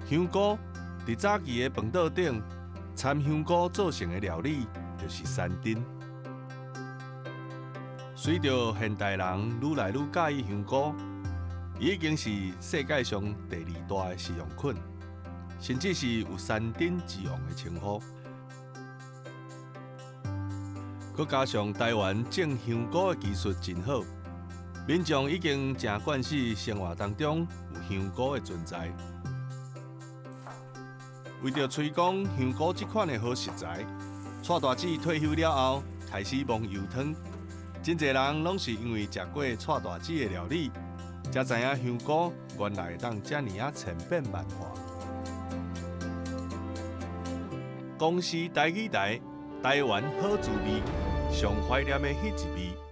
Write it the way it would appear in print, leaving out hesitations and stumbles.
香菇伫早期的饭桌顶，掺香菇做成的料理就是山珍。随着现代人愈来愈介意香菇，已经是世界上第2大的食用菌，甚至是有山珍之王的称呼。佮加上台湾种香菇的技术真好，民众已经真惯习生活当中有香菇的存在。为着推广香菇这款的好食材，蔡大姊退休了后开始焖油汤。真侪人拢是因为食过蔡大姊的料理，才知影香菇原来会当遮尔千变万化。公司台语台，台湾好滋味，上怀念的迄一味。